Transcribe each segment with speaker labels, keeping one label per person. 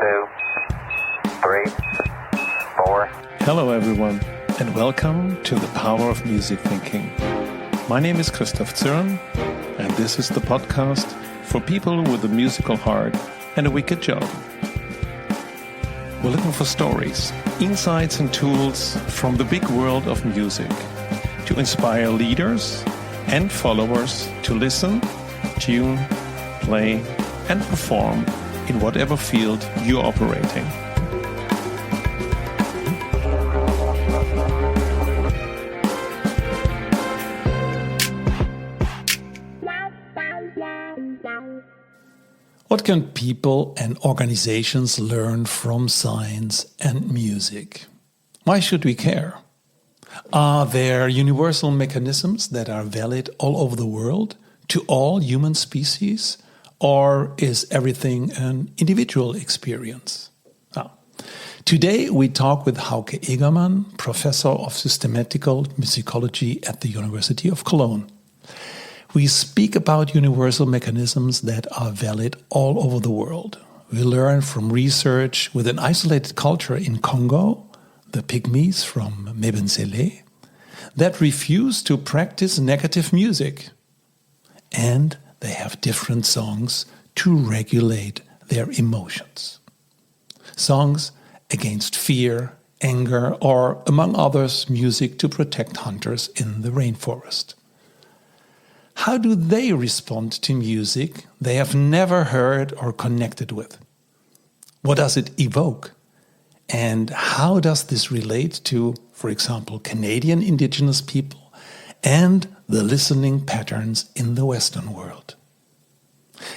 Speaker 1: 2, 3, 4.
Speaker 2: Hello everyone, and welcome to the Power of Music Thinking. My name is Christoph Zürn, and this is the podcast for people with a musical heart and a wicked job. We're looking for stories, insights and tools from the big world of music to inspire leaders and followers to listen, tune, play and perform in whatever field you're operating. What can people and organizations learn from science and music? Why should we care? Are there universal mechanisms that are valid all over the world to all human species? Or is everything an individual experience? Today we talk with Hauke Egermann, Professor of Systematical Musicology at the University of Cologne. We speak about universal mechanisms that are valid all over the world. We learn from research with an isolated culture in Congo, the Pygmies from Mebenzélé, that refuse to practice negative music. And they have different songs to regulate their emotions. Songs against fear, anger, or, among others, music to protect hunters in the rainforest. How do they respond to music they have never heard or connected with? What does it evoke? And how does this relate to, for example, Canadian Indigenous people and the listening patterns in the Western world?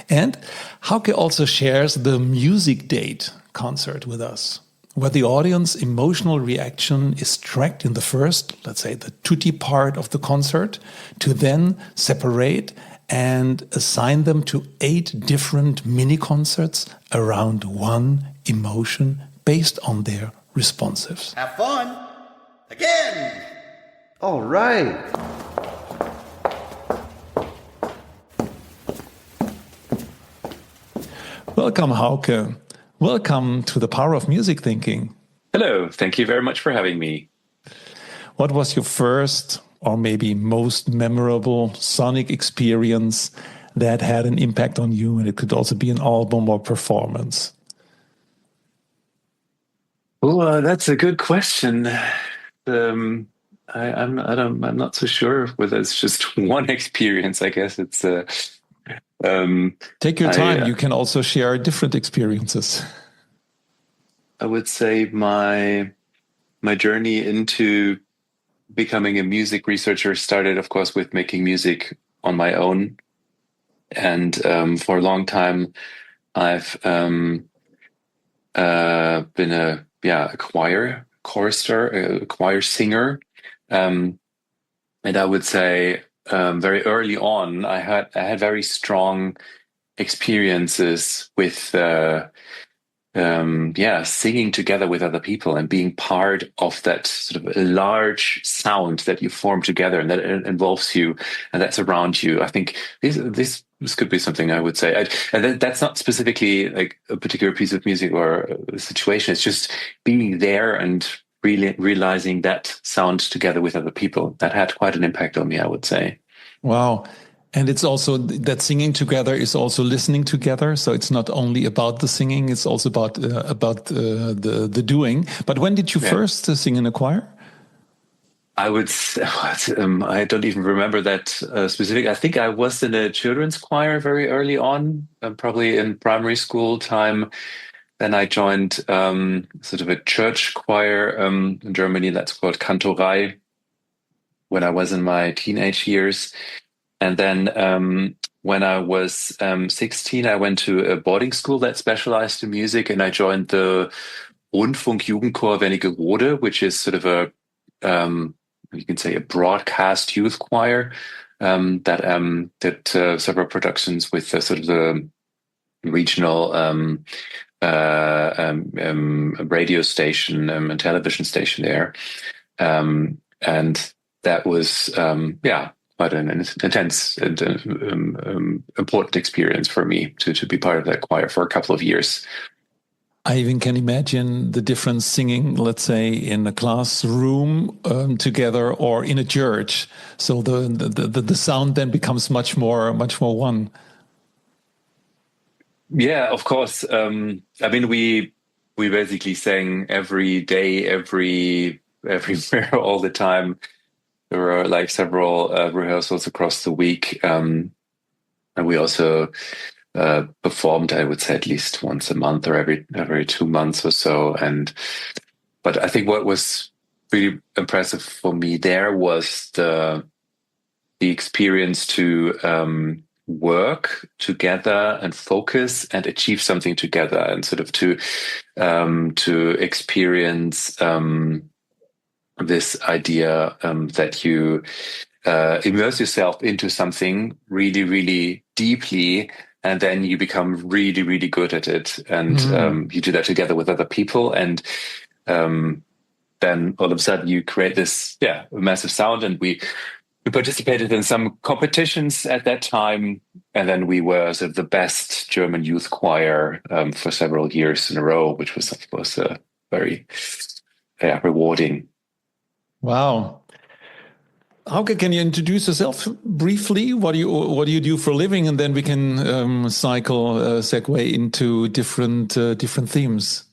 Speaker 2: And Hauke also shares the Music Date concert with us, where the audience emotional reaction is tracked in the first, let's say, the tutti part of the concert, to then separate and assign them to 8 different mini-concerts around one emotion based on their responsives.
Speaker 3: Have fun! Again!
Speaker 4: All right.
Speaker 2: Welcome, Hauke. Welcome to the Power of Music Thinking.
Speaker 5: Hello, thank you very much for having me.
Speaker 2: What was your first or maybe most memorable sonic experience that had an impact on you? And it could also be an album or performance.
Speaker 5: Well, that's a good question. I'm not so sure whether it's just one experience. I guess it's
Speaker 2: take your time. You can also share different experiences.
Speaker 5: I would say my journey into becoming a music researcher started, of course, with making music on my own, and for a long time, I've been a chorister, a choir singer, and I would say very early on, I had very strong experiences with singing together with other people and being part of that sort of a large sound that you form together and that involves you and that's around you. I think this could be something I would say. And that's not specifically like a particular piece of music or a situation. It's just being there and really realizing that sound together with other people. That had quite an impact on me, I would say.
Speaker 2: Wow. And it's also that singing together is also listening together. So it's not only about the singing, it's also about the doing. But when did you first sing in a choir?
Speaker 5: I would, I don't even remember that specific. I think I was in a children's choir very early on, probably in primary school time. Then I joined sort of a church choir in Germany that's called Kantorei when I was in my teenage years. And then when I was 16, I went to a boarding school that specialized in music, and I joined the Rundfunk-Jugendchor Wernigerode, which is sort of a, you can say, a broadcast youth choir that did several productions with sort of the regional radio station and television station there. And that was, quite an intense and important experience for me to be part of that choir for a couple of years.
Speaker 2: I even can imagine the difference singing, let's say, in a classroom together or in a church. So the sound then becomes much more one.
Speaker 5: Yeah, of course. I mean, we basically sang every day, everywhere, all the time. There were like several rehearsals across the week, and we also performed, I would say, at least once a month or every 2 months or so. But I think what was really impressive for me there was the experience to work together and focus and achieve something together, and sort of to experience this idea that you immerse yourself into something really, really deeply, and then you become really, really good at it, and you do that together with other people, and then all of a sudden you create this massive sound. And we participated in some competitions at that time, and then we were sort of the best German youth choir for several years in a row, which was, of course, very rewarding.
Speaker 2: Wow. Hauke, can you introduce yourself briefly? What do you do for a living, and then we can segue into different themes.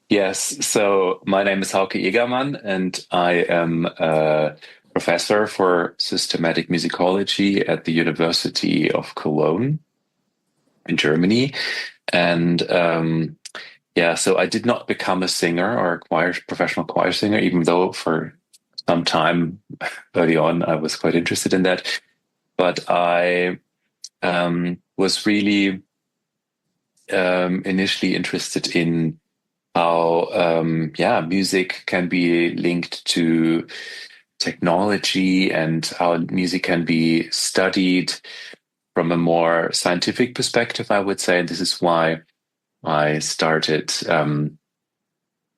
Speaker 5: Yes, so my name is Hauke Egermann, and I am a professor for systematic musicology at the University of Cologne in Germany. And so I did not become a singer or a professional choir singer, even though for some time early on I was quite interested in that. But I was really initially interested in how music can be linked to technology, and how music can be studied from a more scientific perspective, I would say. And this is why I started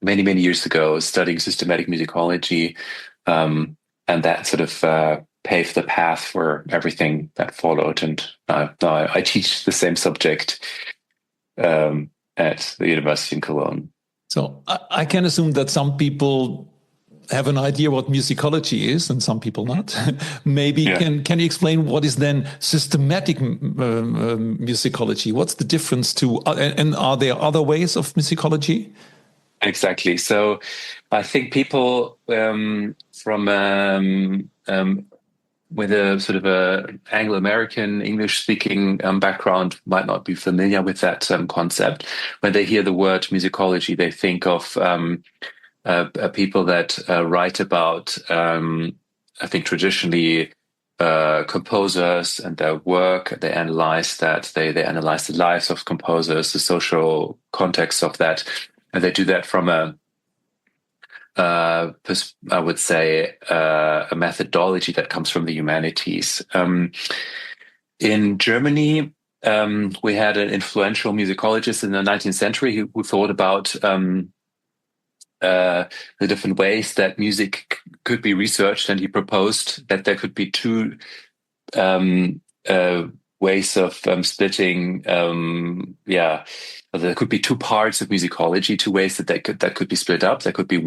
Speaker 5: many, many years ago studying systematic musicology, and that sort of paved the path for everything that followed. And now I teach the same subject at the University in Cologne.
Speaker 2: So I can assume that some people have an idea what musicology is, and some people not. Maybe can you explain what is then systematic musicology? What's the difference to, and are there other ways of musicology?
Speaker 5: Exactly. So I think people from with a sort of a Anglo-American English-speaking background might not be familiar with that concept. When they hear the word musicology, they think of people that write about, I think traditionally, composers and their work. They analyze that. They analyze the lives of composers, the social context of that, and they do that from I would say a methodology that comes from the humanities. In Germany, we had an influential musicologist in the 19th century who thought about the different ways that music could be researched, and he proposed that there could be two ways of splitting. There could be two parts of musicology, two ways that could be split up. There could be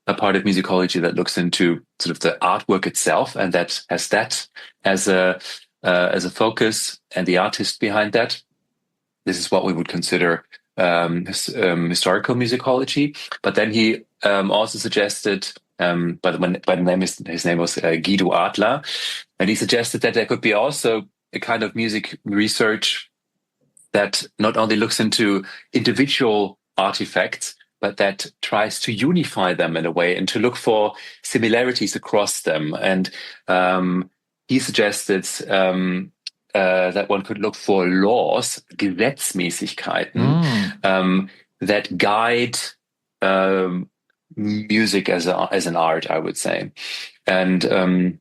Speaker 5: a part of musicology that looks into sort of the artwork itself, and that has that as a focus, and the artist behind that. This is what we would consider historical musicology. But then he also suggested, his name was Guido Adler, and he suggested that there could be also a kind of music research that not only looks into individual artifacts, but that tries to unify them in a way and to look for similarities across them. And he suggested that one could look for laws, Gesetzmäßigkeiten, that guide music as an art, I would say. And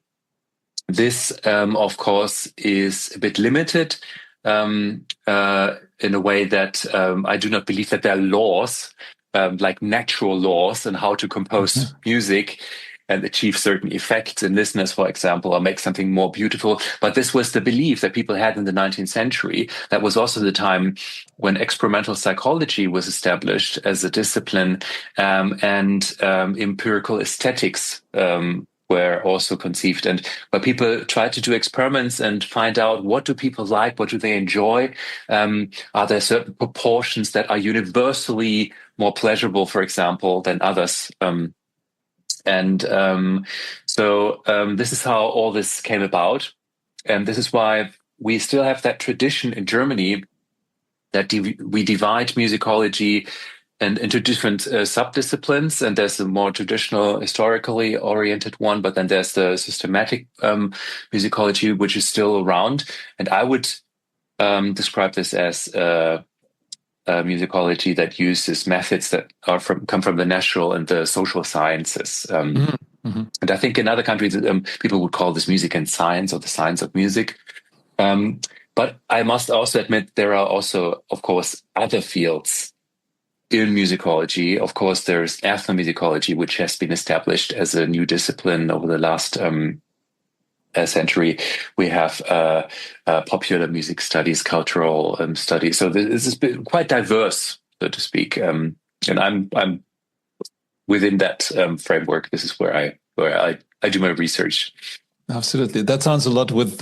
Speaker 5: this, of course, is a bit limited in a way that I do not believe that there are laws, like natural laws, on how to compose music. and achieve certain effects in listeners, for example, or make something more beautiful. But this was the belief that people had in the 19th century. That was also the time when experimental psychology was established as a discipline, and empirical aesthetics were also conceived, and where people tried to do experiments and find out, what do people like, what do they enjoy, are there certain proportions that are universally more pleasurable, for example, than others, so this is how all this came about, and this is why we still have that tradition in Germany that we divide musicology and into different subdisciplines. And there's the more traditional, historically oriented one, but then there's the systematic musicology, which is still around. And I would describe this as musicology that uses methods that come from the natural and the social sciences. And I think in other countries, people would call this music and science, or the science of music. But I must also admit, there are also, of course, other fields in musicology. Of course, there's ethnomusicology, which has been established as a new discipline over the last century. We have popular music studies, cultural studies. So this has been quite diverse, so to speak. And I'm within that framework. This is where I do my research.
Speaker 2: Absolutely. That sounds a lot with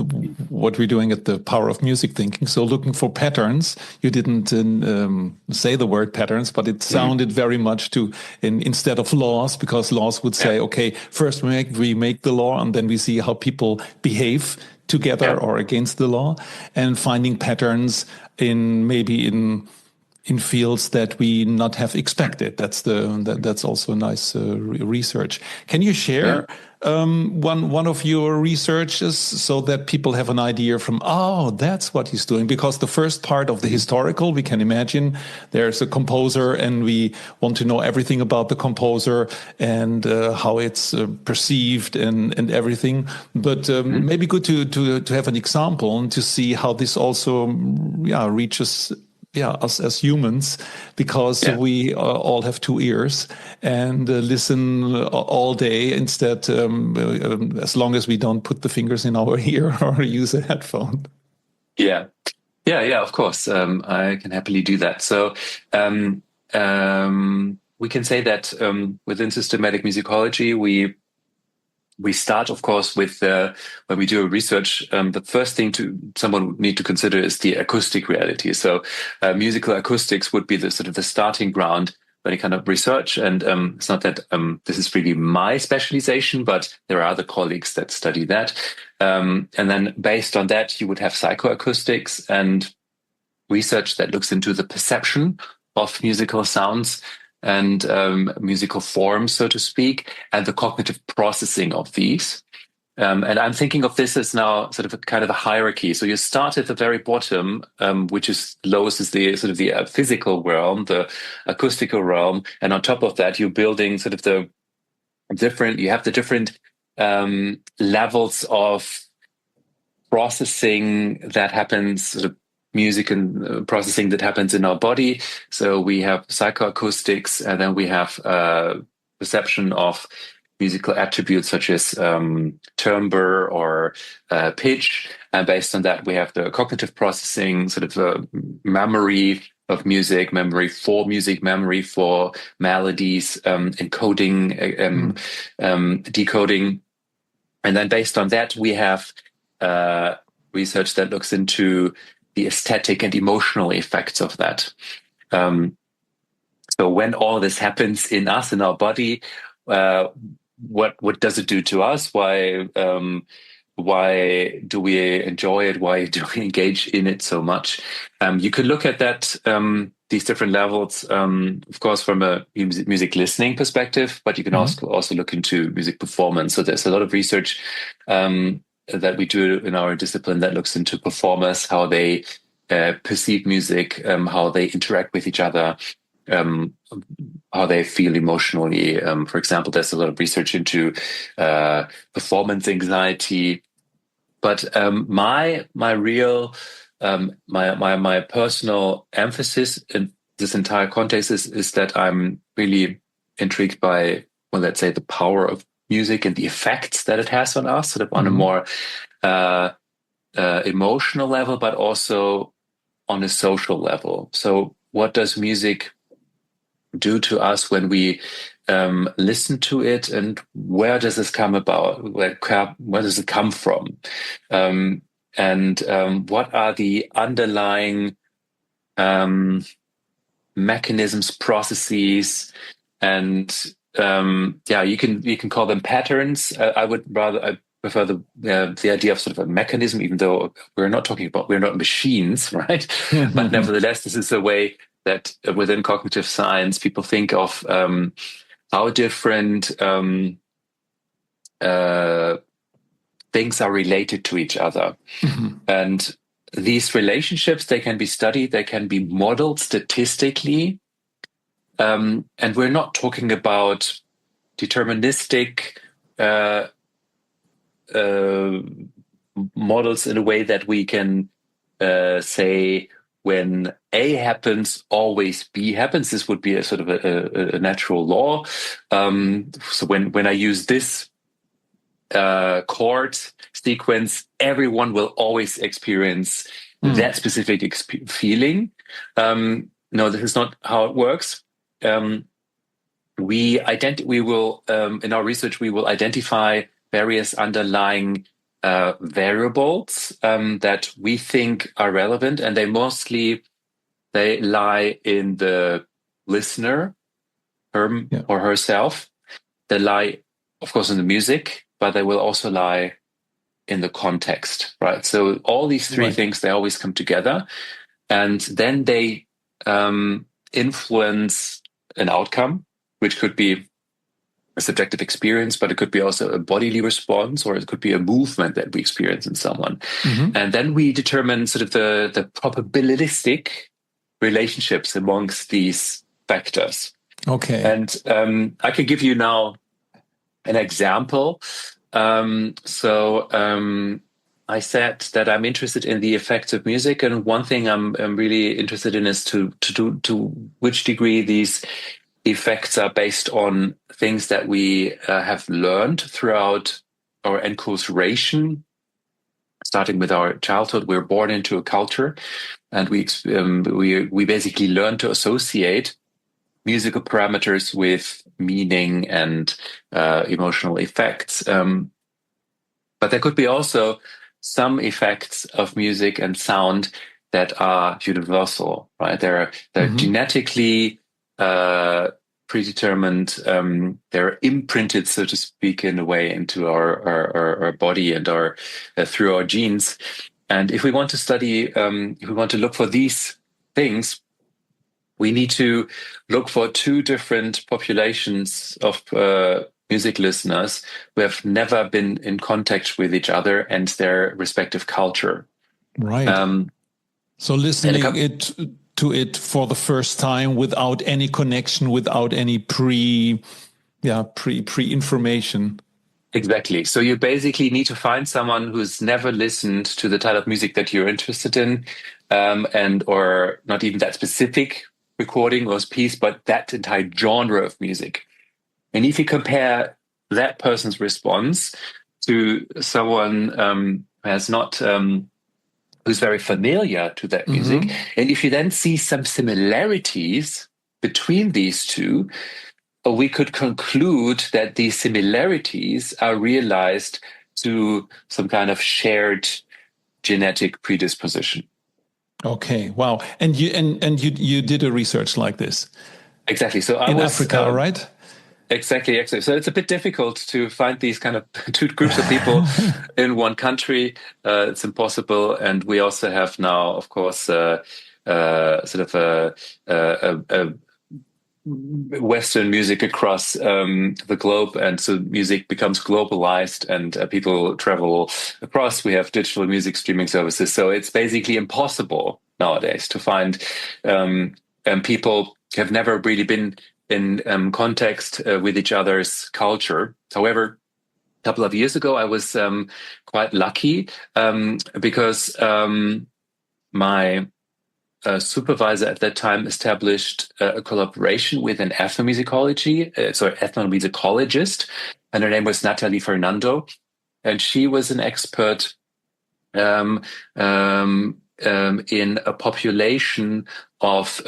Speaker 2: what we're doing at the Power of Music Thinking. So looking for patterns. You didn't say the word patterns, but it sounded very much instead of laws, because laws would say, okay, first we make the law, and then we see how people behave together or against the law, and finding patterns in fields that we not have expected. That's also nice research. Can you share one of your researches so that people have an idea from, that's what he's doing? Because the first part of the historical, we can imagine there's a composer and we want to know everything about the composer and how it's perceived and everything. But maybe good to have an example and to see how this also reaches us as humans, because we all have two ears and listen all day instead, as long as we don't put the fingers in our ear or use a headphone.
Speaker 5: Yeah, of course. I can happily do that. So we can say that within systematic musicology, we start, of course, with when we do a research, the first thing someone would need to consider is the acoustic reality. So musical acoustics would be the sort of the starting ground for any kind of research. And it's not that this is really my specialization, but there are other colleagues that study that. And then based on that, you would have psychoacoustics and research that looks into the perception of musical sounds and musical forms, so to speak, and the cognitive processing of these. And I'm thinking of this as now sort of a kind of a hierarchy. So you start at the very bottom, which is lowest is the sort of the physical realm, the acoustical realm, and on top of that, you're building sort of the different levels of processing that happens, sort of music and processing that happens in our body. So we have psychoacoustics, and then we have perception of musical attributes such as timbre or pitch. And based on that, we have the cognitive processing, sort of memory of music, memory for melodies, encoding, decoding. And then based on that, we have research that looks into the aesthetic and emotional effects of that. So when all this happens in us, in our body, what does it do to us? Why do we enjoy it? Why do we engage in it so much? You could look at that, these different levels, of course, from a music listening perspective, but you can also look into music performance. So there's a lot of research that we do in our discipline that looks into performers, how they perceive music, how they interact with each other, how they feel emotionally. For example, there's a lot of research into performance anxiety. But my personal emphasis in this entire context is that I'm really intrigued by, well, let's say, the power of music and the effects that it has on us, sort of on a more emotional level, but also on a social level. So what does music do to us when we listen to it, and where does this come about? Where does it come from? And what are the underlying mechanisms, processes, and you can call them patterns. I prefer the idea of sort of a mechanism, even though we're not machines, right? But nevertheless, this is a way that within cognitive science, people think of how different things are related to each other. And these relationships, they can be studied, they can be modeled statistically. And we're not talking about deterministic models in a way that we can say when A happens, always B happens. This would be a sort of a natural law. So when I use this chord sequence, everyone will always experience that specific feeling. No, this is not how it works. We will in our research we will identify various underlying variables that we think are relevant, and they lie in the listener, or herself. They lie, of course, in the music, but they will also lie in the context, right? So all these three things, they always come together, and then they influence an outcome, which could be a subjective experience, but it could be also a bodily response, or it could be a movement that we experience in someone. And then we determine sort of the probabilistic relationships amongst these factors.
Speaker 2: Okay.
Speaker 5: And I can give you now an example. I said that I'm interested in the effects of music, and one thing I'm really interested in is to which degree these effects are based on things that we have learned throughout our enculturation. Starting with our childhood, we're born into a culture, and we basically learn to associate musical parameters with meaning and emotional effects. But there could be also some effects of music and sound that are universal, right? They're genetically predetermined. They're imprinted, so to speak, in a way into our body and through our genes. And if we want to study, if we want to look for these things, we need to look for two different populations of music listeners who have never been in contact with each other and their respective culture.
Speaker 2: Right. So listening to it for the first time without any connection, without any pre-information.
Speaker 5: Exactly. So you basically need to find someone who's never listened to the type of music that you're interested in, or not even that specific recording or piece, but that entire genre of music. And if you compare that person's response to someone who has not, who's very familiar to that music, and if you then see some similarities between these two, we could conclude that these similarities are realized to some kind of shared genetic predisposition.
Speaker 2: Okay. Wow. And you did a research like this.
Speaker 5: Exactly. So I
Speaker 2: in
Speaker 5: was
Speaker 2: Africa, right?
Speaker 5: Exactly. So it's a bit difficult to find these kind of two groups of people in one country. It's impossible. And we also have now, of course, sort of a Western music across the globe, and so music becomes globalized, and people travel across. We have digital music streaming services, so it's basically impossible nowadays to find people who have never really been in context with each other's culture. However, a couple of years ago, I was quite lucky because my supervisor at that time established a collaboration with an ethnomusicologist and her name was Natalie Fernando, and she was an expert in a population of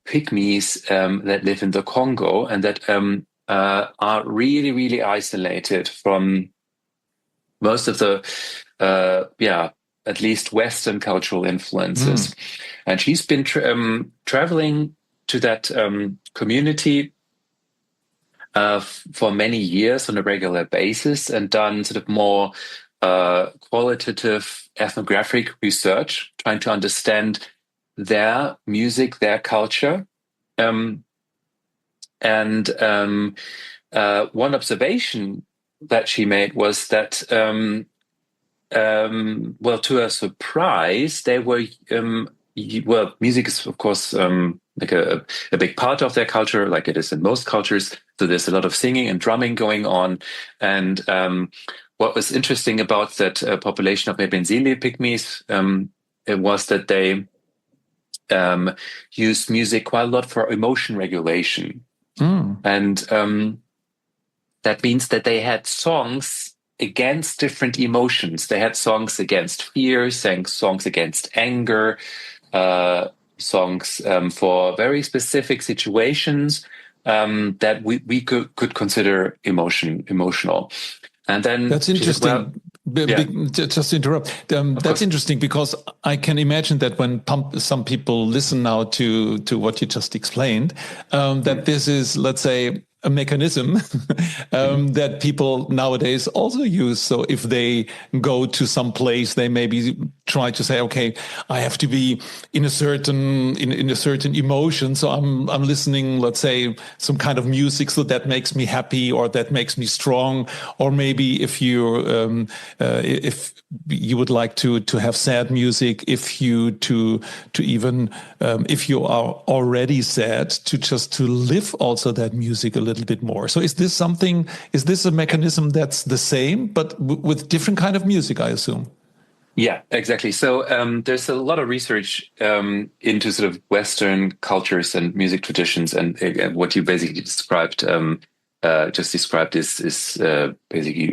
Speaker 5: Pygmies that live in the Congo and that are really, really isolated from most of the, at least Western cultural influences. And she's been traveling to that community for many years on a regular basis and done sort of more qualitative ethnographic research, trying to understand their music, their culture. And one observation that she made was that, well, to her surprise, they were, well, music is, of course, like a big part of their culture, like it is in most cultures. So there's a lot of singing and drumming going on. And what was interesting about that population of Mebenzélé Pygmies it was that they used music quite a lot for emotion regulation. And that means that they had songs against different emotions. They had songs against fear, sang songs against anger, songs for very specific situations that we could consider emotional. And then
Speaker 2: that's interesting. Just to interrupt, that's interesting because I can imagine that when some people listen now to what you just explained, that this is, let's say, a mechanism that people nowadays also use. So if they go to some place, they maybe try to say, okay, I have to be in a certain in a certain emotion. So I'm listening, let's say, some kind of music, so that makes me happy or that makes me strong. Or maybe if you would like to have sad music, if you if you are already sad, to live also that music a little bit more. So is this a mechanism that's the same, but with different kind of music, I assume?
Speaker 5: Yeah, exactly. So there's a lot of research into sort of Western cultures and music traditions, and what you basically described is basically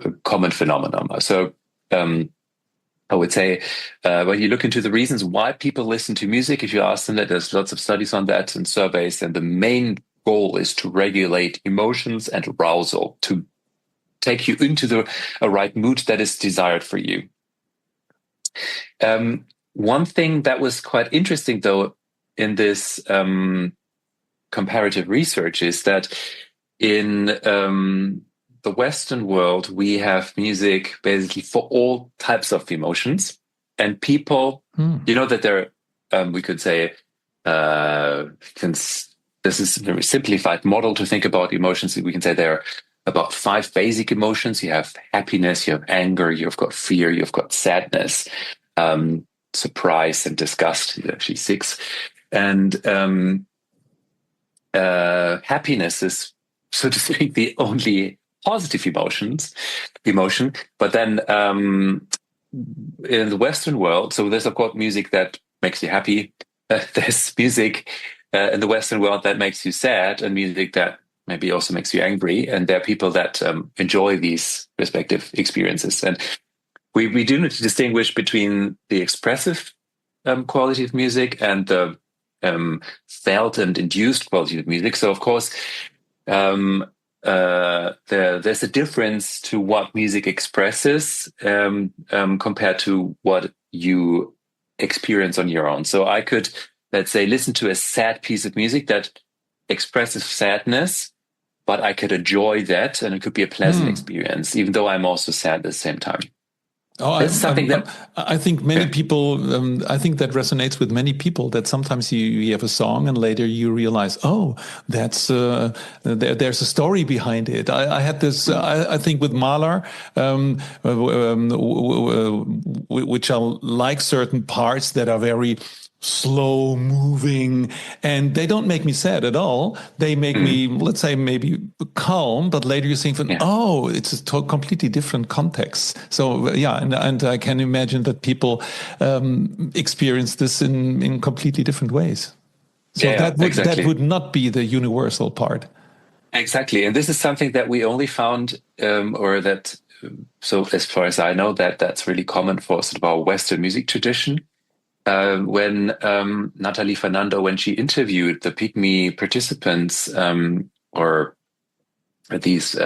Speaker 5: a common phenomenon. So I would say when you look into the reasons why people listen to music, if you ask them that, there's lots of studies on that and surveys, and the main goal is to regulate emotions and arousal, to take you into a right mood that is desired for you. One thing that was quite interesting, though, in this comparative research is that in the Western world, we have music basically for all types of emotions, and people, you know, that there, we could say, this is a very simplified model to think about emotions. We can say there are about 5 basic emotions. You have happiness, you have anger, you've got fear, you've got sadness, surprise and disgust, actually 6. And happiness is, so to speak, the only positive emotion. But then in the Western world, so there's of course music that makes you happy. There's music in the Western world that makes you sad, and music that maybe also makes you angry. And there are people that enjoy these respective experiences. And we do need to distinguish between the expressive quality of music and the felt and induced quality of music. So, of course, there's a difference to what music expresses compared to what you experience on your own. So I could, let's say, listen to a sad piece of music that expresses sadness, but I could enjoy that, and it could be a pleasant experience, even though I'm also sad at the same time.
Speaker 2: I think many people, I think that resonates with many people, that sometimes you have a song and later you realize, oh, that's there's a story behind it. I had this, I think with Mahler, which I like certain parts that are very slow moving, and they don't make me sad at all. They make me, let's say, maybe calm, but later you think, oh, it's a completely different context. So and I can imagine that people experience this in completely different ways. So that would not be the universal part.
Speaker 5: Exactly. And this is something that we only found, so as far as I know, that's really common for sort of our Western music tradition. When Natalie Fernando, when she interviewed the Pygmy participants, or these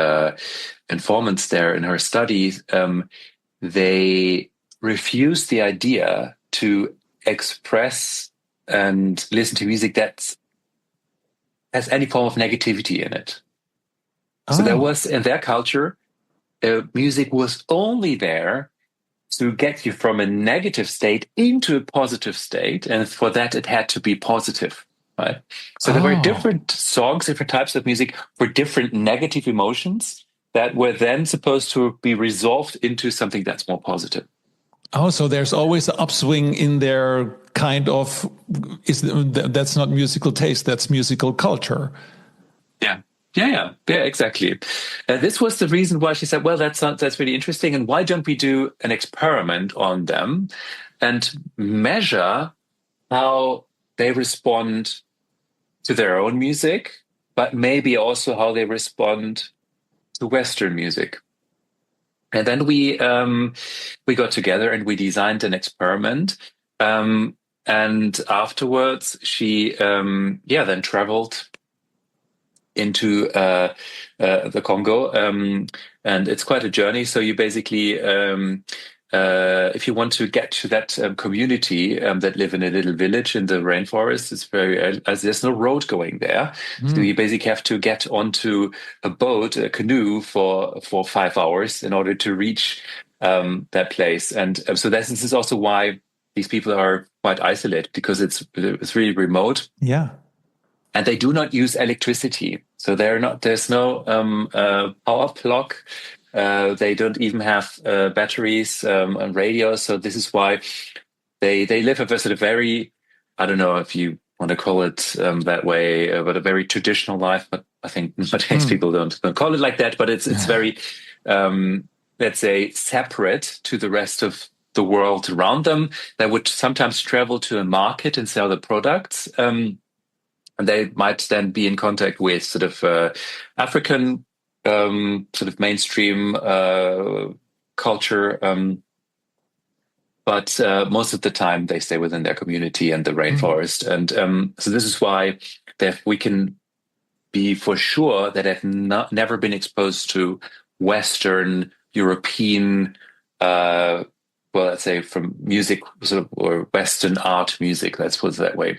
Speaker 5: informants there in her studies, they refused the idea to express and listen to music that has any form of negativity in it. So there was, in their culture, music was only there to get you from a negative state into a positive state. And for that, it had to be positive, right? So there were different songs, different types of music for different negative emotions that were then supposed to be resolved into something that's more positive.
Speaker 2: Oh, so there's always an upswing in their kind of, that's not musical taste, that's musical culture.
Speaker 5: Yeah, exactly. This was the reason why she said, well, that's really interesting. And why don't we do an experiment on them and measure how they respond to their own music, but maybe also how they respond to Western music. And then we got together and we designed an experiment. And afterwards, she then traveled into the Congo, and it's quite a journey. So you basically, if you want to get to that community that live in a little village in the rainforest, it's there's no road going there. So you basically have to get onto a boat, a canoe for 5 hours in order to reach that place. And so this is also why these people are quite isolated, because it's really remote.
Speaker 2: Yeah.
Speaker 5: And they do not use electricity. So there's no power plug. They don't even have batteries and radios. So this is why they live a sort of very, I don't know if you want to call it that way, but a very traditional life. But I think nowadays people don't call it like that. But it's very, let's say, separate to the rest of the world around them. They would sometimes travel to a market and sell the products. And they might then be in contact with sort of African sort of mainstream culture. But most of the time they stay within their community and the rainforest. And so this is why we can be for sure that they've never been exposed to Western European, well, let's say from music sort of, or Western art music, let's put it that way.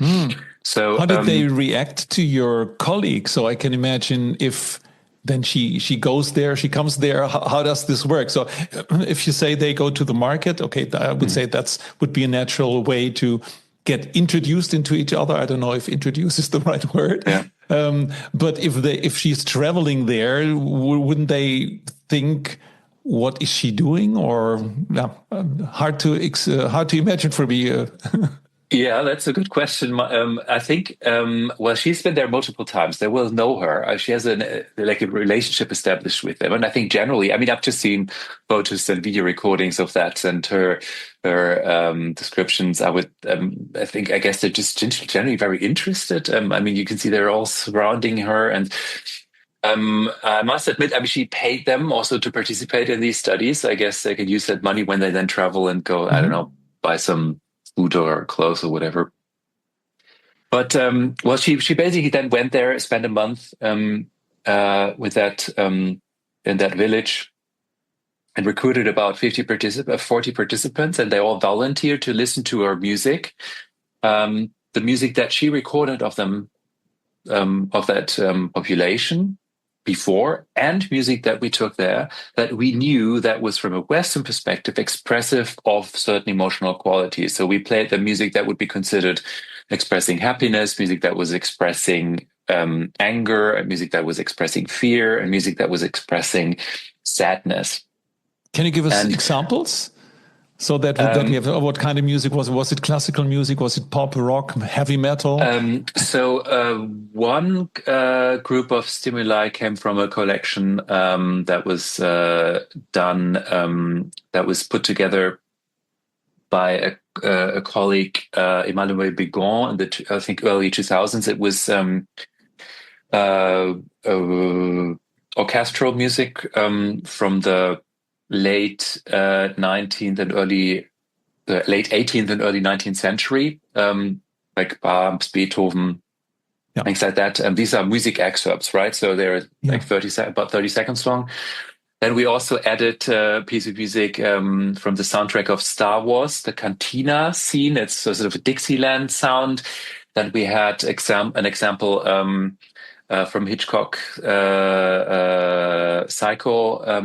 Speaker 5: So
Speaker 2: how did they react to your colleague? So I can imagine if then she goes there, she comes there. How does this work? So if you say they go to the market, okay, I would say would be a natural way to get introduced into each other. I don't know if introduce is the right word.
Speaker 5: Yeah.
Speaker 2: But if she's traveling there, wouldn't they think, what is she doing? Or hard to imagine for me.
Speaker 5: Yeah, that's a good question. I think, well, she's been there multiple times. They will know her. She has a relationship established with them. And I think generally, I mean, I've just seen photos and video recordings of that, and her descriptions. I guess they're just generally very interested. I mean, you can see they're all surrounding her, and I must admit, I mean, she paid them also to participate in these studies. I guess they can use that money when they then travel and go, I don't know, buy some food or clothes or whatever. But well, she basically then went there, spent a month with that in that village, and recruited about 40 participants, and they all volunteered to listen to her music, the music that she recorded of them, of that population before, and music that we took there that we knew that was, from a Western perspective, expressive of certain emotional qualities. So we played the music that would be considered expressing happiness, music that was expressing anger, music that was expressing fear, and music that was expressing sadness.
Speaker 2: Can you give us examples? So that we have, what kind of music was it? Was it classical music? Was it pop, rock, heavy metal?
Speaker 5: So one group of stimuli came from a collection that was done, that was put together by a colleague, Emmanuel Bigon, in the I think early 2000s. It was uh, uh, orchestral music from the late 19th and the late 18th and early 19th century, like Brahms, Beethoven, things like that. And these are music excerpts, right? So they're like about 30 seconds long. Then we also added a piece of music from the soundtrack of Star Wars, the Cantina scene. It's a sort of a Dixieland sound. Then we had an example from Hitchcock Psycho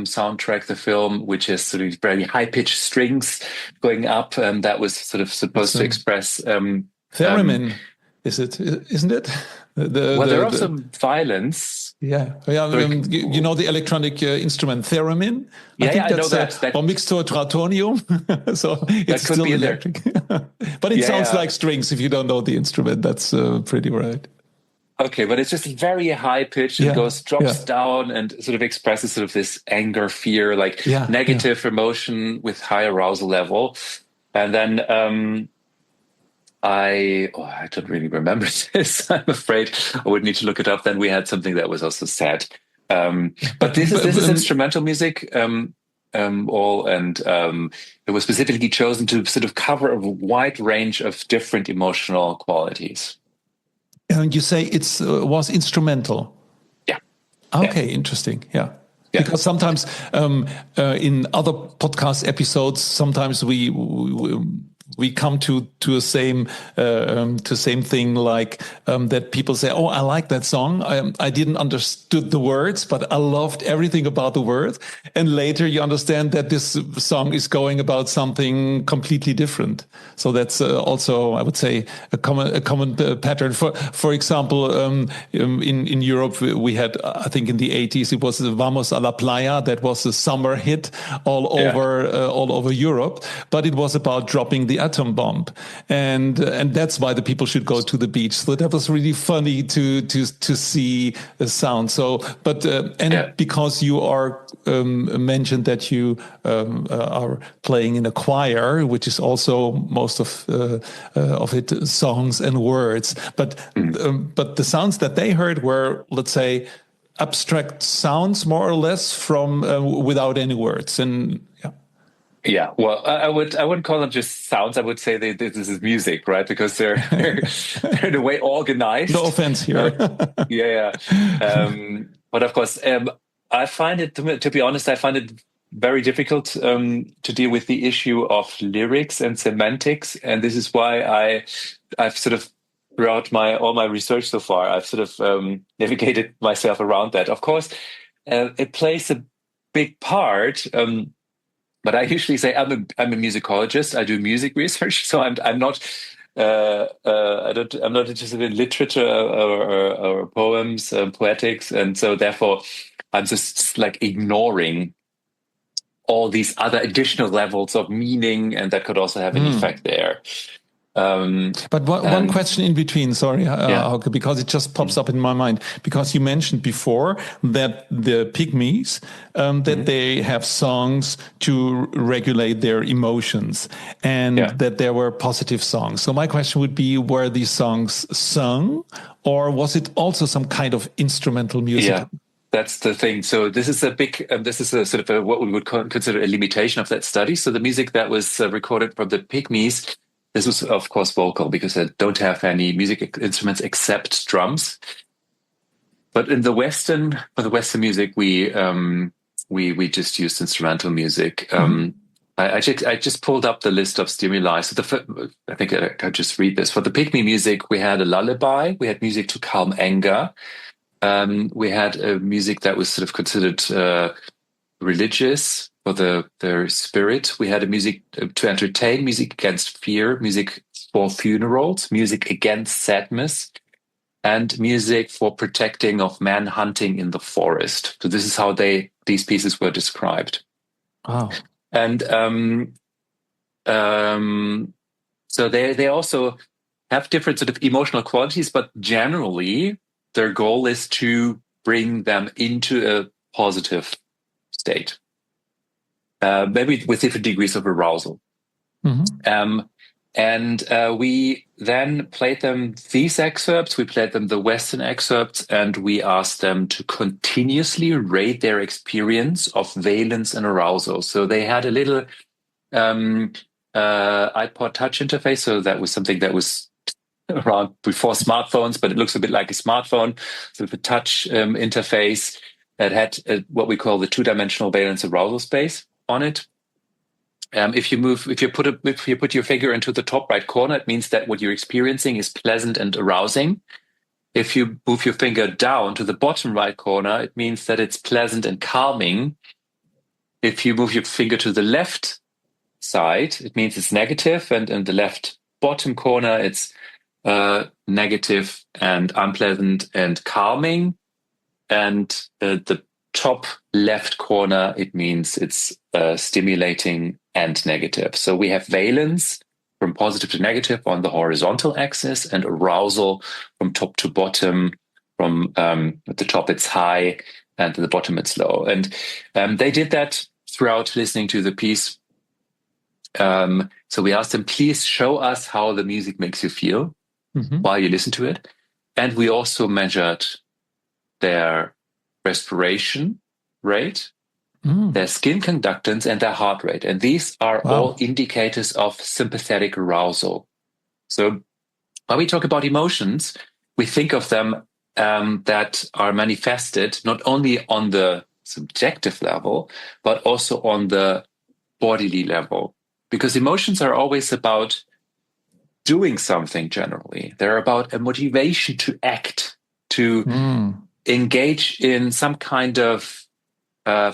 Speaker 5: soundtrack, the film, which is sort of very high-pitched strings going up. That was sort of supposed to express...
Speaker 2: theremin, isn't it?
Speaker 5: There are some violence.
Speaker 2: Yeah. You know the electronic instrument theremin?
Speaker 5: I know that.
Speaker 2: Or mixto tratonium. So it's still electric. But it sounds like strings if you don't know the instrument. That's pretty right.
Speaker 5: Okay, but it's just very high pitched. It drops down and sort of expresses sort of this anger, fear, like negative emotion with high arousal level. And then I don't really remember this. I'm afraid I would need to look it up. Then we had something that was also sad. But this is instrumental music. It was specifically chosen to sort of cover a wide range of different emotional qualities.
Speaker 2: And you say it was instrumental.
Speaker 5: Yeah.
Speaker 2: Okay, interesting. Yeah. Because sometimes in other podcast episodes, sometimes we come to a same thing, like that people say, "Oh, I like that song. I didn't understood the words, but I loved everything about the words." And later you understand that this song is going about something completely different. So that's also, I would say, a common pattern. For example, in Europe we had, I think in the 80s, it was "Vamos a la Playa." That was a summer hit all over Europe, but it was about dropping the atom bomb, and that's why the people should go to the beach. So that was really funny to see the sound. So, but because you are mentioned that you are playing in a choir, which is also most of it songs and words, but the sounds that they heard were, let's say, abstract sounds, more or less, from without any words. And
Speaker 5: yeah, well, I wouldn't call them just sounds. I would say this is music, right? Because they're in a way organized.
Speaker 2: No offense here.
Speaker 5: But of course, I find it, to be honest, I find it very difficult to deal with the issue of lyrics and semantics, and this is why I've sort of, throughout all my research so far, I've sort of navigated myself around that. Of course, it plays a big part. But I usually say I'm a musicologist. I do music research, so I'm not I'm not interested in literature or poems, poetics, and so therefore I'm just like ignoring all these other additional levels of meaning, and that could also have an effect there.
Speaker 2: But one question in between, sorry, Hauke, because it just pops up in my mind. Because you mentioned before that the Pygmies, that they have songs to regulate their emotions, and that there were positive songs. So my question would be, were these songs sung, or was it also some kind of instrumental music?
Speaker 5: Yeah. That's the thing. So this is a sort of what we would consider a limitation of that study. So the music that was recorded from the Pygmies, this was, of course, vocal, because they don't have any music instruments except drums. But in for the Western music, we just used instrumental music. I just pulled up the list of stimuli. So I think I could just read this. For the Pygmy music, we had a lullaby. We had music to calm anger. We had a music that was sort of considered religious for their spirit. We had a music to entertain, music against fear, music for funerals, music against sadness, and music for protecting of man hunting in the forest. So this is how these pieces were described.
Speaker 2: Wow.
Speaker 5: And so they also have different sort of emotional qualities, but generally their goal is to bring them into a positive state. Maybe with different degrees of arousal. And we then played them these excerpts. We played them the Western excerpts, and we asked them to continuously rate their experience of valence and arousal. So they had a little iPod Touch interface. So that was something that was around before smartphones, but it looks a bit like a smartphone. So the touch interface that had what we call the two-dimensional valence arousal space on it. If you put your finger into the top right corner, it means that what you're experiencing is pleasant and arousing. If you move your finger down to the bottom right corner, it means that it's pleasant and calming. If you move your finger to the left side, it means it's negative, and in the left bottom corner, it's negative and unpleasant and calming. And the top left corner, it means it's stimulating and negative. So we have valence from positive to negative on the horizontal axis, and arousal from top to bottom. From at the top it's high, and at the bottom it's low. And they did that throughout listening to the piece. So we asked them, please show us how the music makes you feel while you listen to it. And we also measured their respiration rate, their skin conductance, and their heart rate. And these are all indicators of sympathetic arousal. So when we talk about emotions, we think of them that are manifested not only on the subjective level, but also on the bodily level. Because emotions are always about doing something generally. They're about a motivation to act, to engage in some kind of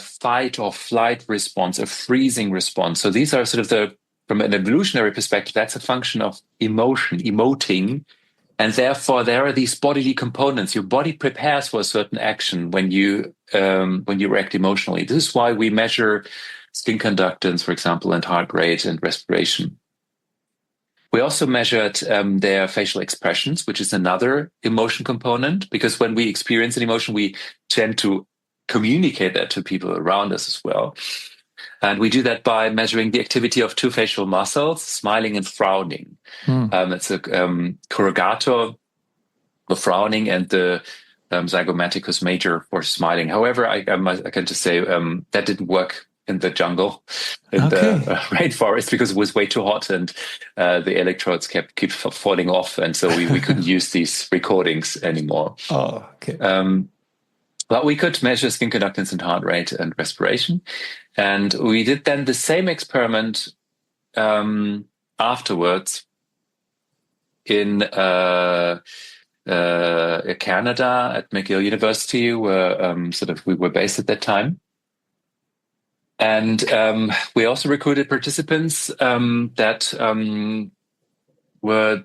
Speaker 5: fight or flight response, a freezing response. So these are sort of from an evolutionary perspective, that's a function of emotion, emoting. And therefore, there are these bodily components. Your body prepares for a certain action when you react emotionally. This is why we measure skin conductance, for example, and heart rate and respiration. We also measured their facial expressions, which is another emotion component, because when we experience an emotion, we tend to communicate that to people around us as well. And we do that by measuring the activity of two facial muscles, smiling and frowning. It's a corrugator for frowning and the zygomaticus major for smiling. However, I can just say that didn't work in the jungle, in the rainforest, because it was way too hot and the electrodes keep falling off. And so we couldn't use these recordings anymore. But we could measure skin conductance and heart rate and respiration. And we did then the same experiment afterwards in Canada at McGill University, where we were based at that time. And we also recruited participants that were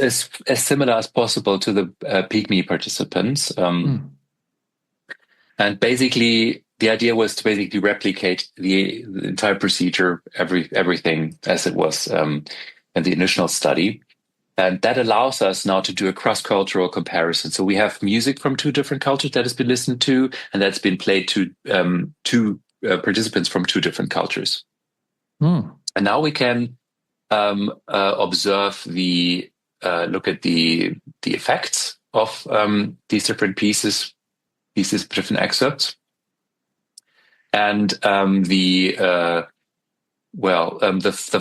Speaker 5: as similar as possible to the Pygmy participants. And basically, the idea was to basically replicate the entire procedure, everything as it was in the initial study. And that allows us now to do a cross-cultural comparison. So we have music from two different cultures that has been listened to, and that's been played to two participants from two different cultures. And now we can observe look at the effects of these different pieces, different excerpts. And the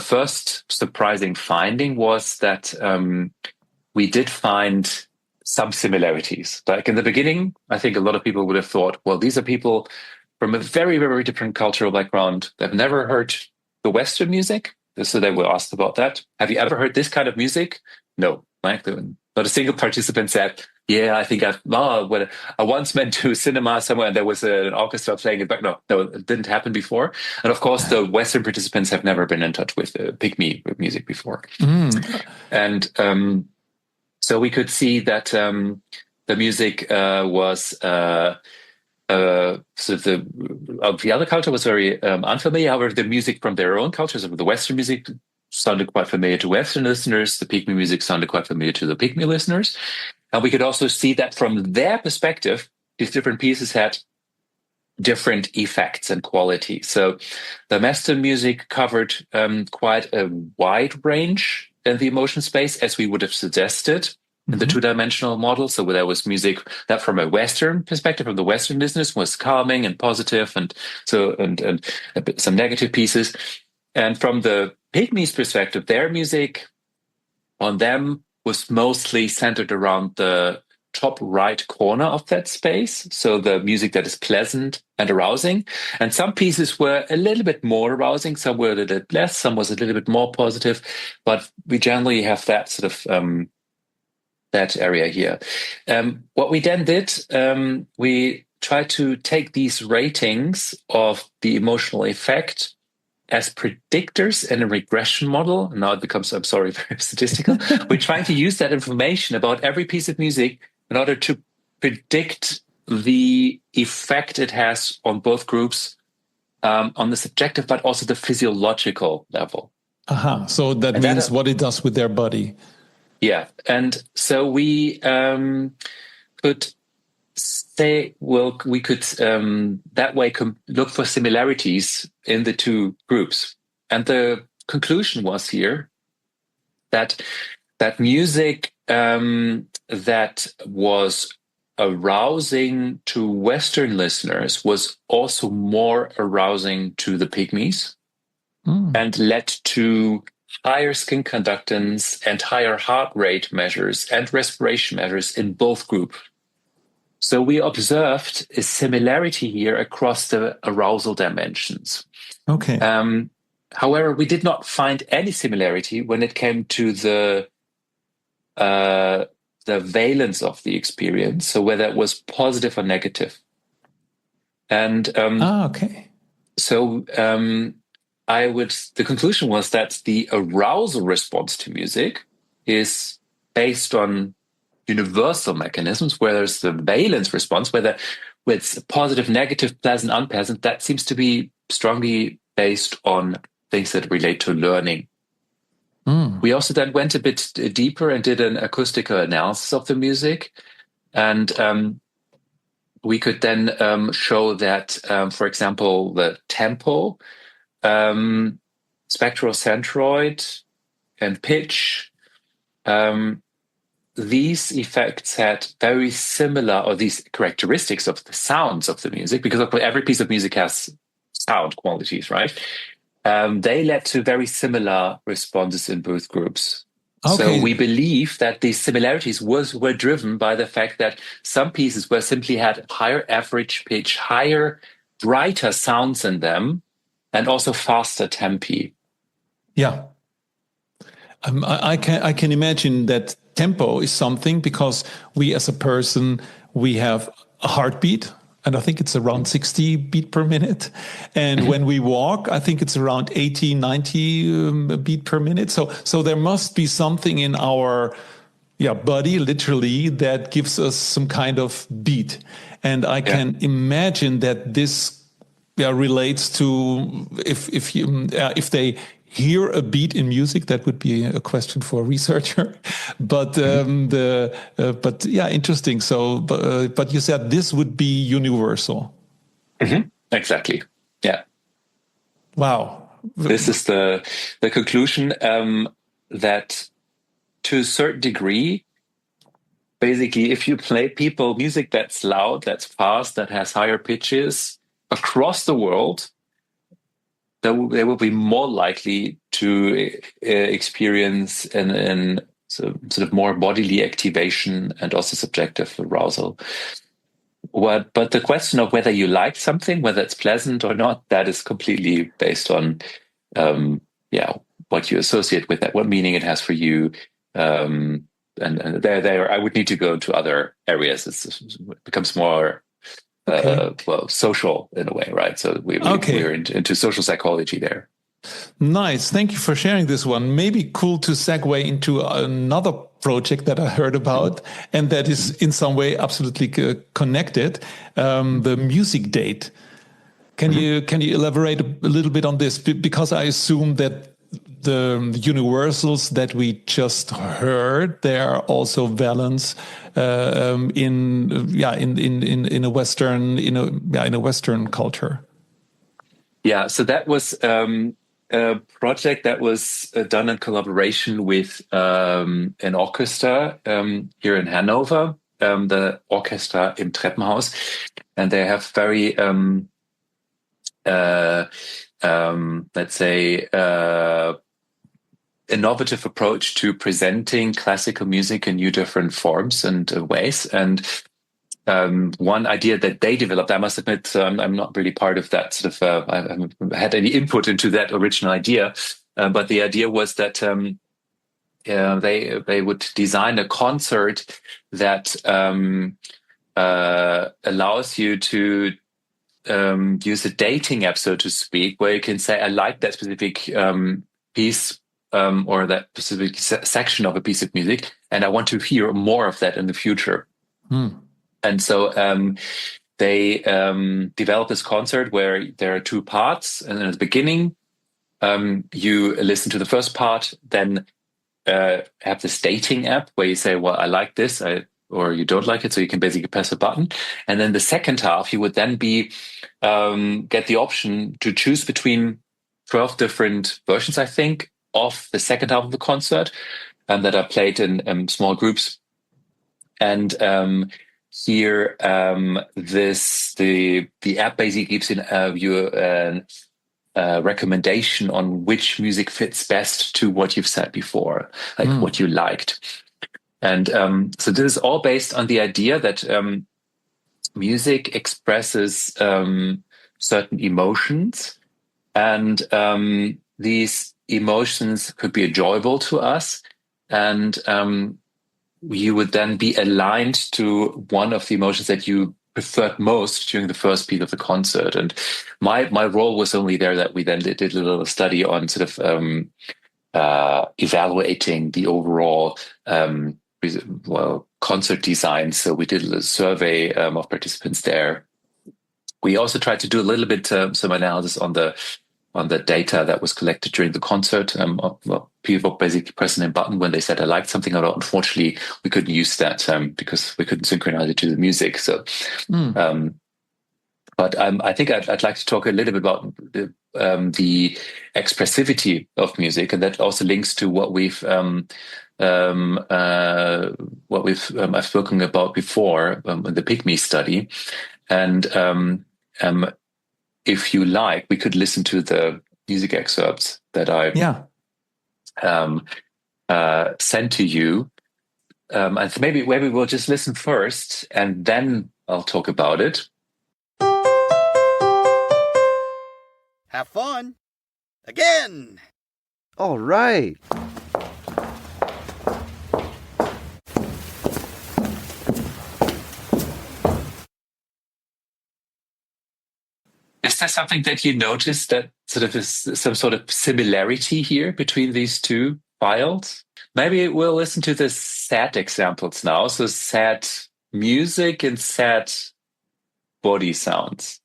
Speaker 5: first surprising finding was that we did find some similarities. Like in the beginning, I think a lot of people would have thought, well, these are people from a very, very different cultural background. They've never heard the Western music. So they were asked about that. Have you ever heard this kind of music? No. Like, not a single participant said, yeah, I think I once went to cinema somewhere and there was an orchestra playing it back. No, it didn't happen before. And of course, the Western participants have never been in touch with Pygmy music before. And so we could see that the music was sort of the other culture was very unfamiliar. However, the music from their own cultures, the Western music, sounded quite familiar to Western listeners. The Pygmy music sounded quite familiar to the Pygmy listeners. And we could also see that from their perspective, these different pieces had different effects and quality. So the Western music covered quite a wide range in the emotion space, as we would have suggested in the two-dimensional model. So there was music that, from a Western perspective, from the Western listeners, was calming and positive, and a bit, some negative pieces. And from the Pygmies perspective, their music on them was mostly centered around the top right corner of that space. So the music that is pleasant and arousing. And some pieces were a little bit more arousing, some were a little bit less, some was a little bit more positive. But we generally have that sort of that area here. What we then did, we tried to take these ratings of the emotional effect as predictors in a regression model. Now it becomes, I'm sorry, very statistical. We're trying to use that information about every piece of music in order to predict the effect it has on both groups, on the subjective, but also the physiological level.
Speaker 2: So that means what it does with their body.
Speaker 5: Yeah. And so we could say, well, we could that way look for similarities in the two groups. And the conclusion was here that music that was arousing to Western listeners was also more arousing to the Pygmies, and led to higher skin conductance and higher heart rate measures and respiration measures in both groups. So we observed a similarity here across the arousal dimensions.
Speaker 2: Okay.
Speaker 5: However, we did not find any similarity when it came to the valence of the experience, so whether it was positive or negative. And
Speaker 2: okay.
Speaker 5: So the conclusion was that the arousal response to music is based on universal mechanisms, whereas the valence response, whether it's positive, negative, pleasant, unpleasant, that seems to be strongly based on things that relate to learning. We also then went a bit deeper and did an acoustical analysis of the music. And we could then show that, for example, the tempo, spectrocentroid, and pitch, these effects had very similar, or these characteristics of the sounds of the music, because every piece of music has sound qualities, right? They led to very similar responses in both groups. Okay. So we believe that these similarities were driven by the fact that some pieces simply had higher average pitch, higher, brighter sounds in them, and also faster tempi.
Speaker 2: Yeah. I can imagine that tempo is something, because we as a person, we have a heartbeat, and I think it's around 60 beat per minute. And when we walk, I think it's around 80, 90 beat per minute. So there must be something in our body, literally, that gives us some kind of beat. And I can imagine that this relates to if they hear a beat in music. That would be a question for a researcher, but interesting. So, but you said this would be universal.
Speaker 5: Exactly. Yeah.
Speaker 2: Wow.
Speaker 5: This is the conclusion, that to a certain degree, basically, if you play people music that's loud, that's fast, that has higher pitches across the world, they will be more likely to experience an sort of more bodily activation and also subjective arousal. But the question of whether you like something, whether it's pleasant or not, that is completely based on what you associate with that, what meaning it has for you. And there, I would need to go into other areas. It becomes more social in a way, right? So we're into social psychology there.
Speaker 2: Nice. Thank you for sharing this one. Maybe cool to segue into another project that I heard about, and that is in some way absolutely connected, the music date. Can you elaborate a little bit on this? Because I assume that the universals that we just heard, there are also valence in a Western culture.
Speaker 5: Yeah, so that was a project that was done in collaboration with an orchestra here in Hanover, the Orchestra im Treppenhaus, and they have very let's say innovative approach to presenting classical music in new different forms and ways. And one idea that they developed, I must admit, I'm not really part of that sort of, I haven't had any input into that original idea, but the idea was that they would design a concert that allows you to use a dating app, so to speak, where you can say, I like that specific piece or that specific section of a piece of music, and I want to hear more of that in the future. And so they developed this concert where there are two parts. And in the beginning, you listen to the first part, then have this dating app where you say, well, I like this, or you don't like it. So you can basically press a button. And then the second half, you would then get the option to choose between 12 different versions, I think, of the second half of the concert that are played in small groups. And here, the app basically gives you a recommendation on which music fits best to what you've said before, like what you liked. And so this is all based on the idea that music expresses certain emotions, and these emotions could be enjoyable to us, and you would then be aligned to one of the emotions that you preferred most during the first piece of the concert. And my role was only there that we then did a little study on sort of evaluating the overall concert design. So we did a survey of participants there. We also tried to do a little bit some analysis on the data that was collected during the concert. People basically pressing a button when they said I liked something, or unfortunately we couldn't use that because we couldn't synchronize it to the music. So, but I think I'd like to talk a little bit about the expressivity of music, and that also links to what I've spoken about before in the Pygmies study. And if you like, we could listen to the music excerpts that I've sent to you. And maybe we'll just listen first, and then I'll talk about it.
Speaker 3: Have fun. Again.
Speaker 4: All right.
Speaker 5: Is there something that you noticed that sort of is some sort of similarity here between these two files? Maybe we'll listen to the sad examples now. So sad music and sad body sounds.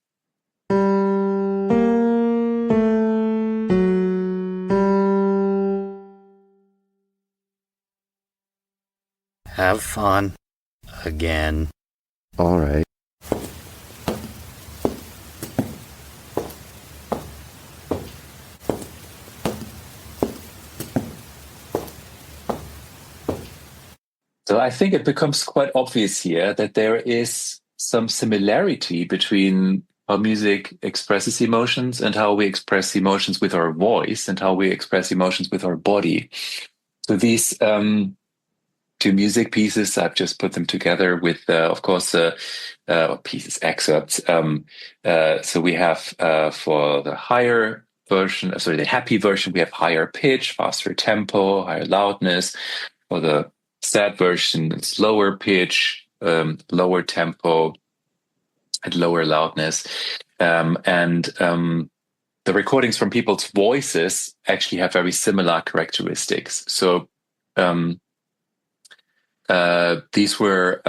Speaker 3: Have fun. Again.
Speaker 4: All right.
Speaker 5: So I think it becomes quite obvious here that there is some similarity between how music expresses emotions and how we express emotions with our voice and how we express emotions with our body. So these two music pieces, I've just put them together with, of course, pieces, excerpts. So we have for the higher version, the happy version, we have higher pitch, faster tempo, higher loudness. For the sad version, it's lower pitch, lower tempo, and lower loudness. And the recordings from people's voices actually have very similar characteristics. So these were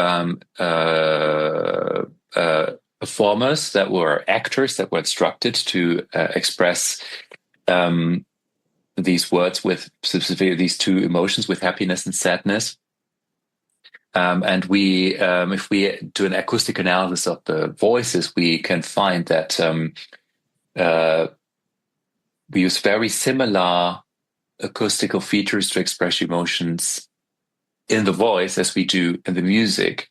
Speaker 5: performers that were actors that were instructed to express these words with specifically these two emotions, with happiness and sadness. And we, if we do an acoustic analysis of the voices, we can find that we use very similar acoustical features to express emotions in the voice as we do in the music.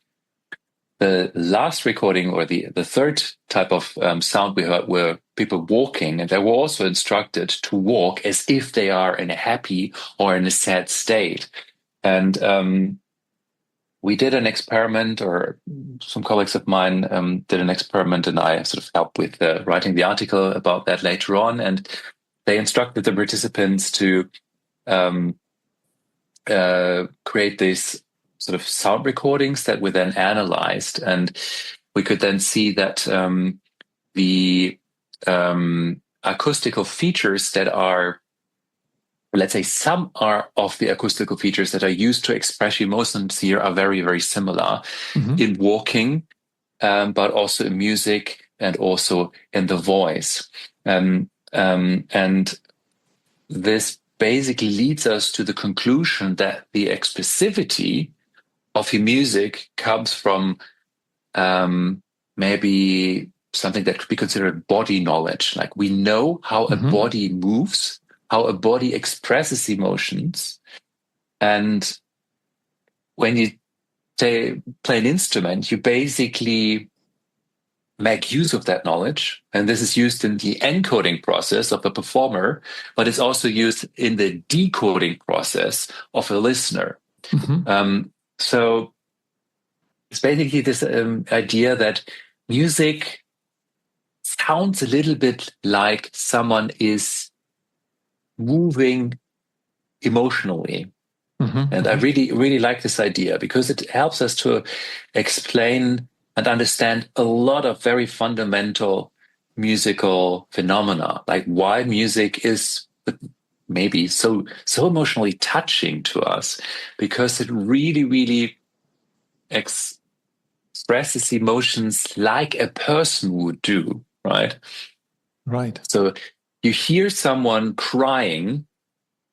Speaker 5: The last recording, or the third type of sound we heard, were people walking, and they were also instructed to walk as if they are in a happy or in a sad state. And we did an experiment, or some colleagues of mine did an experiment, and I sort of helped with writing the article about that later on. And they instructed the participants to create these sort of sound recordings that were then analyzed, and we could then see that the acoustical features that are, let's say, some are of the acoustical features that are used to express emotions here are very, very similar in walking, but also in music and also in the voice. And this basically leads us to the conclusion that the expressivity of the music comes from maybe something that could be considered body knowledge. Like, we know how a body moves, how a body expresses emotions. And when you play an instrument, you basically make use of that knowledge. And this is used in the encoding process of a performer, but it's also used in the decoding process of a listener. So it's basically this idea that music sounds a little bit like someone is moving emotionally. And I really, really like this idea, because it helps us to explain and understand a lot of very fundamental musical phenomena, like why music is maybe so emotionally touching to us, because it really, really expresses emotions like a person would do, right?
Speaker 2: Right.
Speaker 5: So you hear someone crying,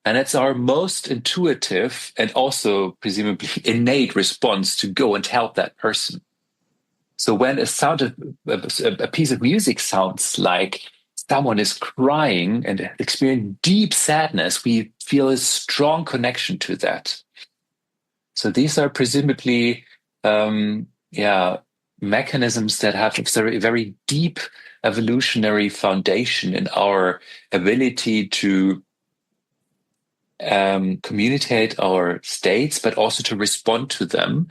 Speaker 5: and it's our most intuitive and also presumably innate response to go and help that person. So when a piece of music sounds like someone is crying and experiencing deep sadness, we feel a strong connection to that. So these are presumably mechanisms that have a very deep evolutionary foundation in our ability to communicate our states, but also to respond to them.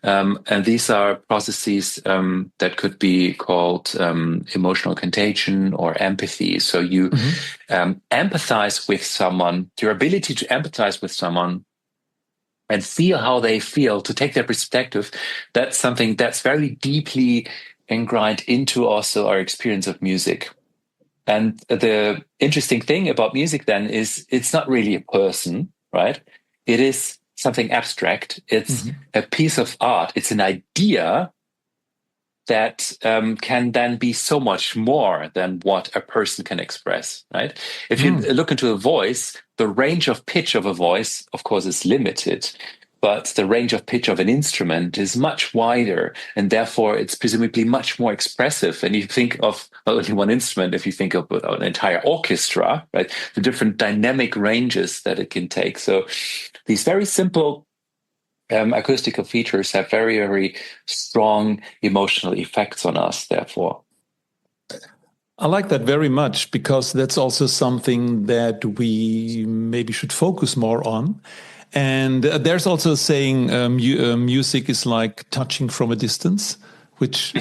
Speaker 5: And these are processes that could be called emotional contagion or empathy. So you empathize with someone, your ability to empathize with someone and feel how they feel, to take their perspective, that's something that's very deeply ingrained into also our experience of music. And the interesting thing about music then is it's not really a person, right? It is something abstract. It's a piece of art. It's an idea that can then be so much more than what a person can express, right? If you look into a voice, the range of pitch of a voice, of course, is limited, but the range of pitch of an instrument is much wider, and therefore it's presumably much more expressive. And you think of not only one instrument, if you think of an entire orchestra, right? The different dynamic ranges that it can take. So these very simple acoustical features have very, very strong emotional effects on us, therefore.
Speaker 2: I like that very much, because that's also something that we maybe should focus more on. And there's also a saying, music is like touching from a distance, which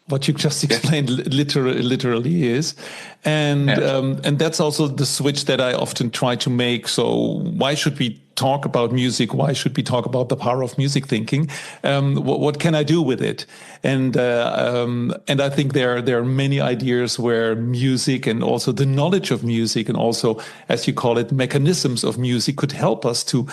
Speaker 2: what you just explained literally is. And and that's also the switch that I often try to make. So why should we talk about music? Why should we talk about the power of music thinking? What can I do with it? And I think there are many ideas where music, and also the knowledge of music, and also, as you call it, mechanisms of music, could help us to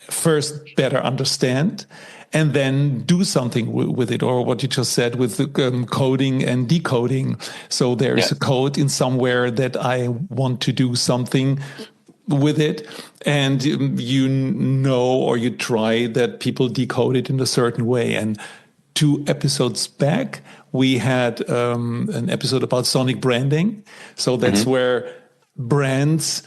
Speaker 2: first better understand and then do something with it, or what you just said with the coding and decoding. So there's a code in somewhere that I want to do something with it, and you know, or you try that people decode it in a certain way. And 2 episodes back, we had an episode about sonic branding. So that's where brands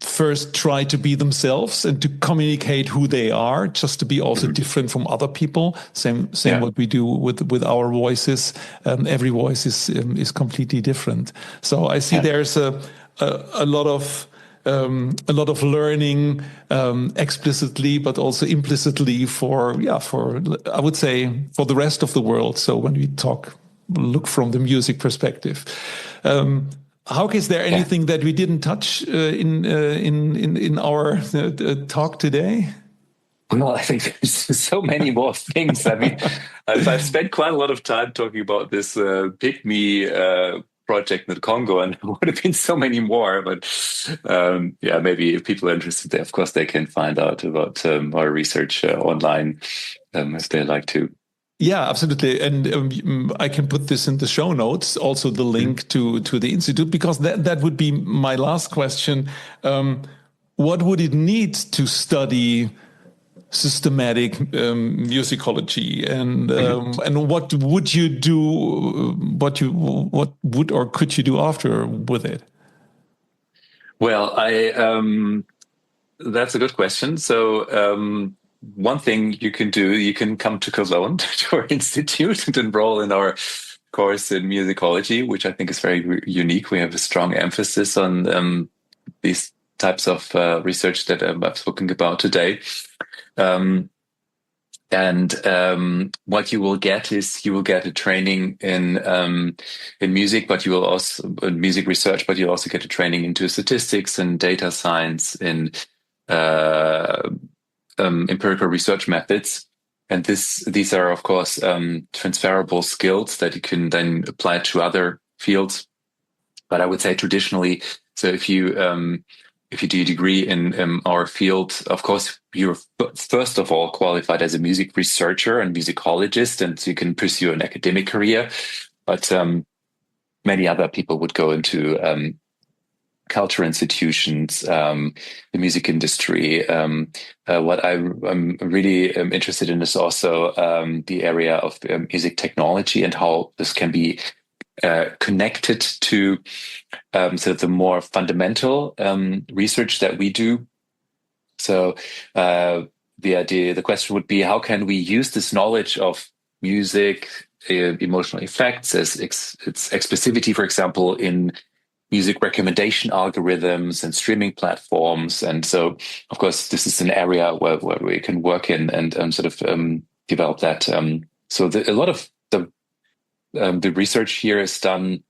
Speaker 2: first try to be themselves and to communicate who they are, just to be also different from other people. Same what we do with our voices. Every voice is completely different. So I see there's a lot of learning explicitly, but also implicitly for I would say for the rest of the world. So when we look from the music perspective. Hauke, is there anything that we didn't touch in our talk today?
Speaker 5: Well, I think there's so many more things. I mean, I've spent quite a lot of time talking about this Pygmy project in the Congo, and there would have been so many more. But maybe if people are interested, of course, they can find out about our research online if they like to.
Speaker 2: Yeah, absolutely. And I can put this in the show notes, also the link to the Institute, because that would be my last question. What would it need to study systematic musicology, and what would you do? What would or could you do after with it?
Speaker 5: Well, that's a good question. So. One thing you can do, you can come to Cologne, to our institute, and enroll in our course in musicology, which I think is very unique. We have a strong emphasis on these types of research that I've spoken about today. What you will get is a training in music, but you will also in music research, but you'll also get a training into statistics and data science in empirical research methods. And these are, of course, transferable skills that you can then apply to other fields. But I would say traditionally, so if you do a degree in our field, of course, you're first of all qualified as a music researcher and musicologist, and so you can pursue an academic career. But many other people would go into culture institutions, the music industry. What I'm really interested in is also the area of music technology and how this can be connected to the more fundamental research that we do. So the question would be, how can we use this knowledge of music, emotional effects, as its expressivity, for example, in music recommendation algorithms and streaming platforms? And so, of course, this is an area where we can work in and develop that. So a lot of the research here is done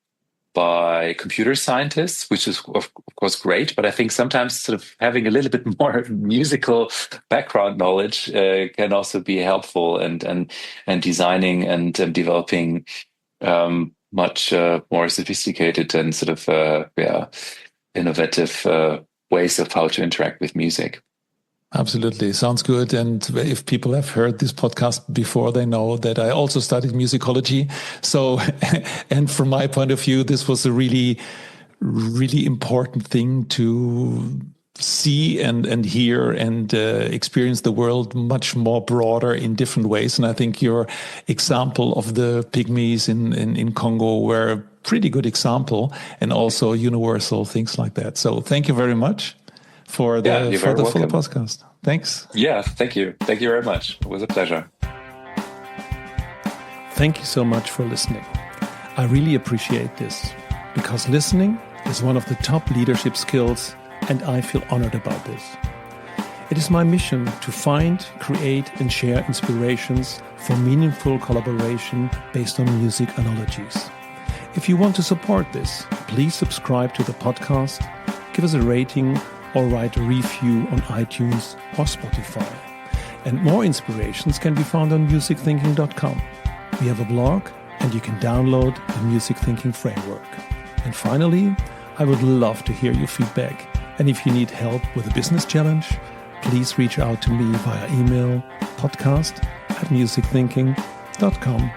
Speaker 5: by computer scientists, which is of course great. But I think sometimes sort of having a little bit more musical background knowledge can also be helpful, and designing and developing much more sophisticated and sort of innovative ways of how to interact with music.
Speaker 2: Absolutely. Sounds good. And if people have heard this podcast before, they know that I also studied musicology. So, and from my point of view, this was a really, really important thing to see and hear and experience the world much more broader in different ways. And I think your example of the Pygmies in Congo were a pretty good example, and also universal things like that. So thank you very much for the full podcast. Thanks.
Speaker 5: Yeah, thank you. Thank you very much. It was a pleasure.
Speaker 2: Thank you so much for listening. I really appreciate this, because listening is one of the top leadership skills, and I feel honored about this. It is my mission to find, create, and share inspirations for meaningful collaboration based on music analogies. If you want to support this, please subscribe to the podcast, give us a rating, or write a review on iTunes or Spotify. And more inspirations can be found on musicthinking.com. We have a blog, and you can download the Music Thinking Framework. And finally, I would love to hear your feedback. And if you need help with a business challenge, please reach out to me via email, podcast@musicthinking.com.